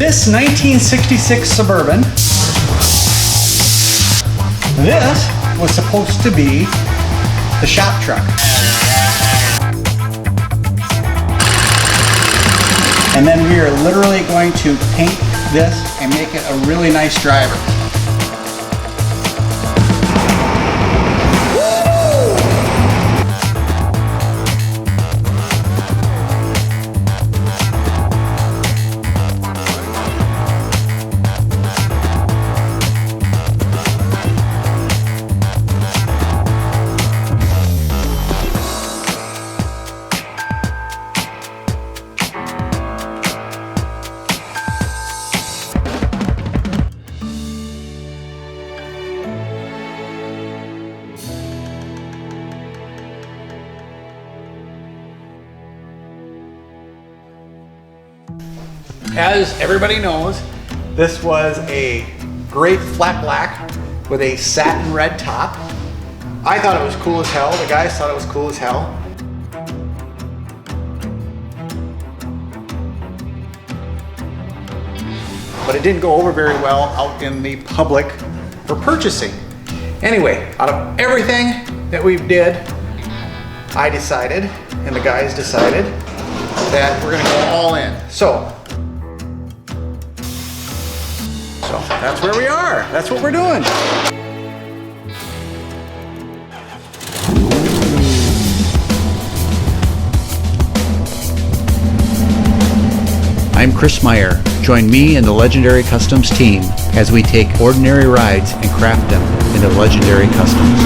This 1966 Suburban, this was supposed to be the shop truck. And then we are literally going to paint this and make it a really nice driver. As everybody knows, this was a great flat black with a satin red top. I thought it was cool as hell. The guys thought it was cool as hell. But it didn't go over very well out in the public for purchasing. Anyway, out of everything that we did, I decided, and the guys decided, that we're gonna go all in. So that's where we are. That's what we're doing. I'm Chris Meyer. Join me and the Legendary Customs team as we take ordinary rides and craft them into legendary customs.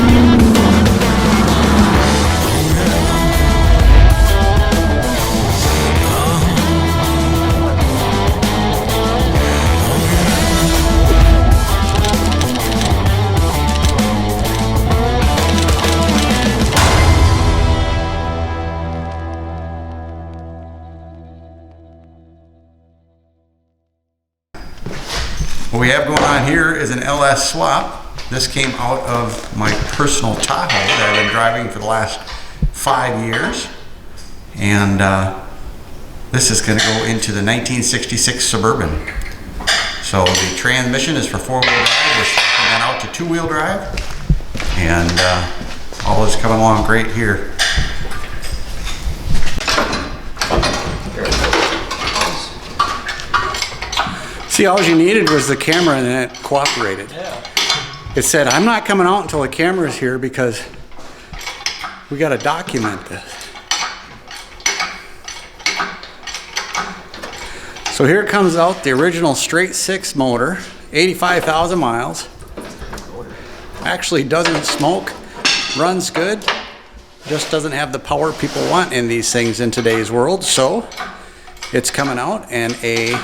What we have going on here is an LS swap. This came out of my personal Tahoe that I've been driving for the last 5 years. And this is going to go into the 1966 Suburban. So the transmission is for 4-wheel drive. We're swapping that out to 2-wheel drive. And all is coming along great here. See, all you needed was the camera and it cooperated. Yeah. It said, I'm not coming out until the camera's here because we got to document this. So here comes out the original straight 6 motor, 85,000 miles. Actually doesn't smoke, runs good, just doesn't have the power people want in these things in today's world. So it's coming out and a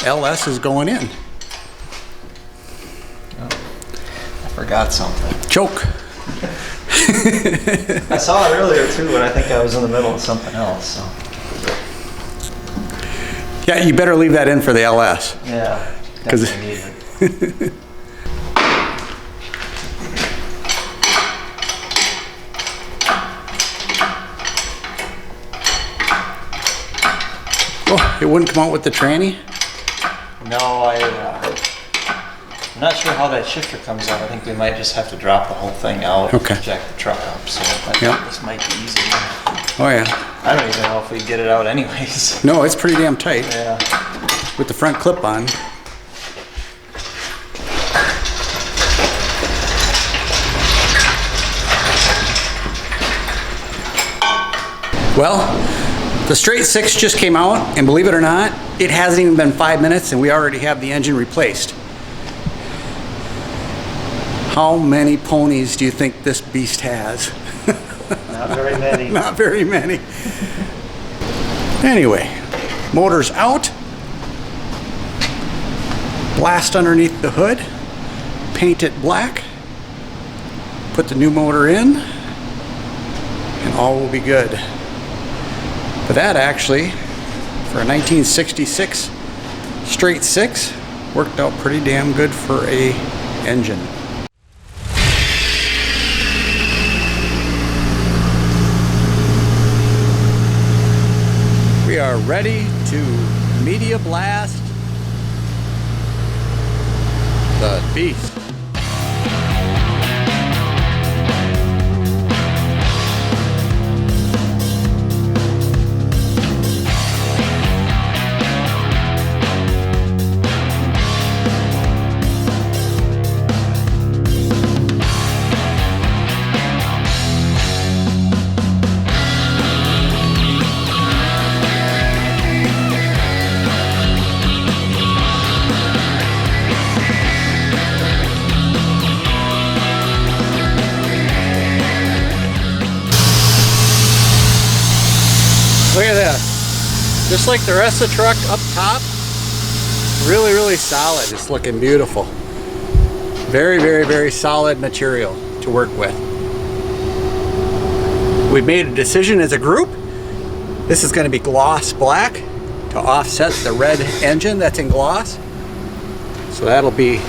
LS is going in. Oh, I forgot something. Choke. I saw it earlier too, but I think I was in the middle of something else. So. Yeah, you better leave that in for the LS. Yeah, definitely need it. Oh, it wouldn't come out with the tranny? No, I'm not sure how that shifter comes out. I think we might just have to drop the whole thing out Okay. and jack the truck up. So I think this might be easy. Oh yeah. I don't even know if we get it out anyways. No, it's pretty damn tight. Yeah. With the front clip on. Well, the straight 6 just came out, and believe it or not, it hasn't even been 5 minutes and we already have the engine replaced. How many ponies do you think this beast has? Not very many. Not very many. Anyway, motor's out. Blast underneath the hood. Paint it black. Put the new motor in. And all will be good. But that actually, for a 1966 straight 6, worked out pretty damn good for a engine. We are ready to media blast the beast. Look at this. Just like the rest of the truck up top, really, really solid. It's looking beautiful. Very, very, very solid material to work with. We made a decision as a group. This is going to be gloss black to offset the red engine that's in gloss. So that'll be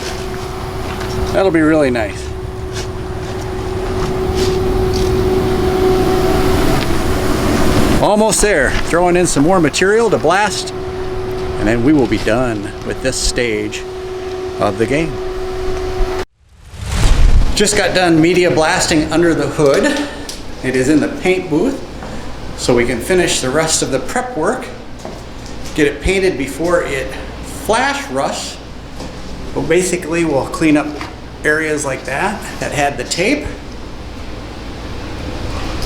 really nice. Almost there. Throwing in some more material to blast, and then we will be done with this stage of the game. Just got done media blasting under the hood. It is in the paint booth, so we can finish the rest of the prep work, get it painted before it flash rusts. But basically we'll clean up areas like that had the tape,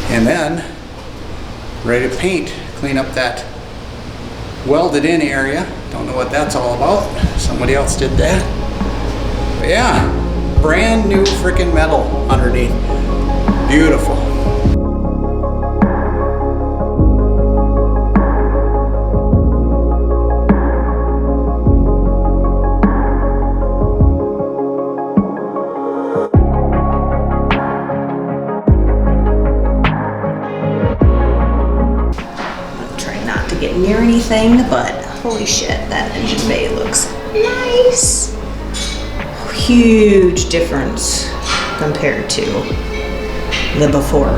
and then ready to paint, clean up that welded in area. Don't know what that's all about. Somebody else did that. But yeah, brand new freaking metal underneath. Beautiful. Near anything, but holy shit, that engine bay looks nice. Huge difference compared to the before.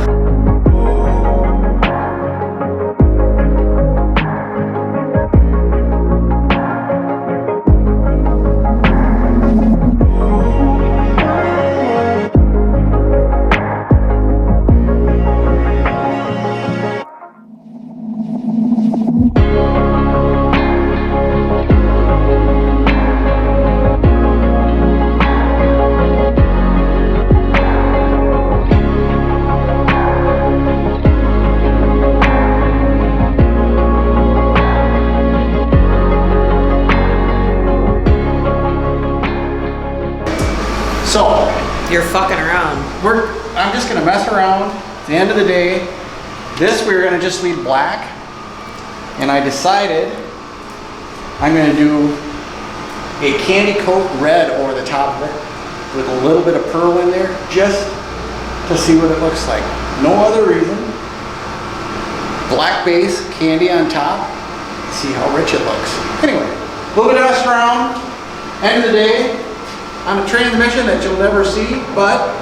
So, You're fucking around. I'm just gonna mess around. At the end of the day, this we're gonna just leave black. And I decided I'm gonna do a candy coat red over the top of it with a little bit of pearl in there, just to see what it looks like. No other reason. Black base, candy on top. See how rich it looks. Anyway, a little bit of mess around. End of the day, on a transmission that you'll never see, but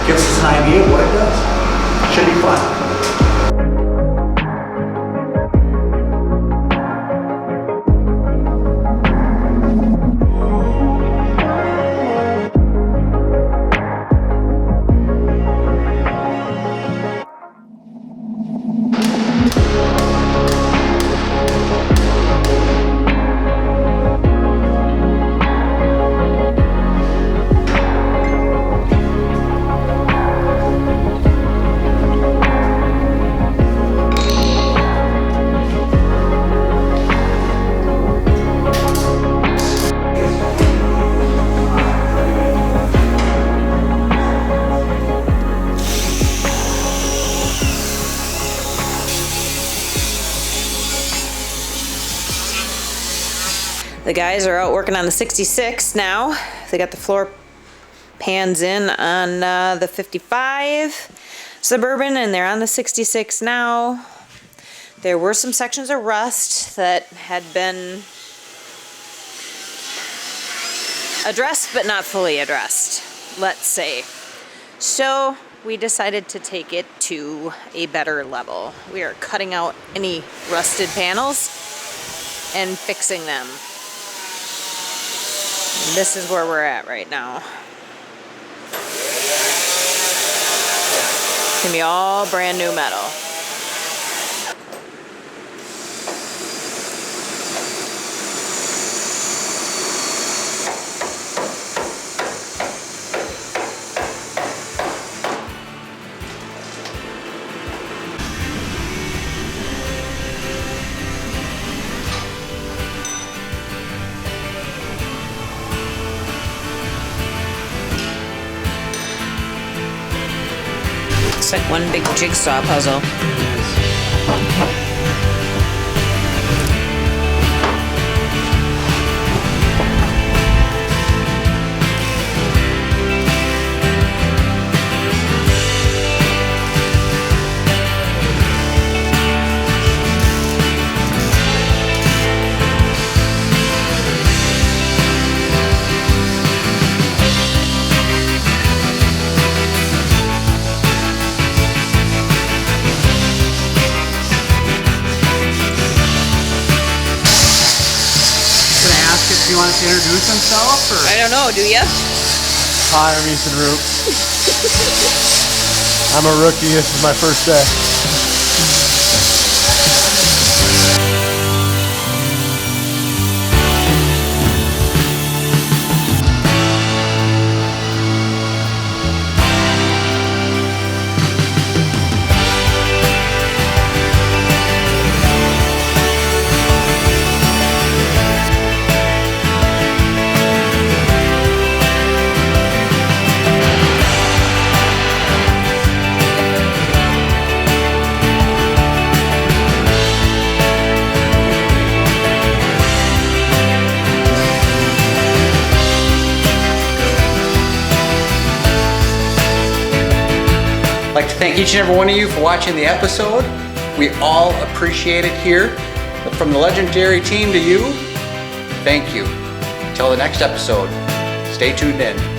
gives us an idea of what it does. Should be fun. The guys are out working on the 66 now. They got the floor pans in on the 55 Suburban, and they're on the 66 now. There were some sections of rust that had been addressed, but not fully addressed, let's say. So we decided to take it to a better level. We are cutting out any rusted panels and fixing them. This is where we're at right now. It's gonna be all brand new metal. It's like one big jigsaw puzzle. You want to introduce himself, or? I don't know, do ya? Hi, I'm Ethan Roop. I'm a rookie. This is my first day. I'd like to thank each and every one of you for watching the episode. We all appreciate it here. But from the legendary team to you, thank you. Until the next episode, stay tuned in.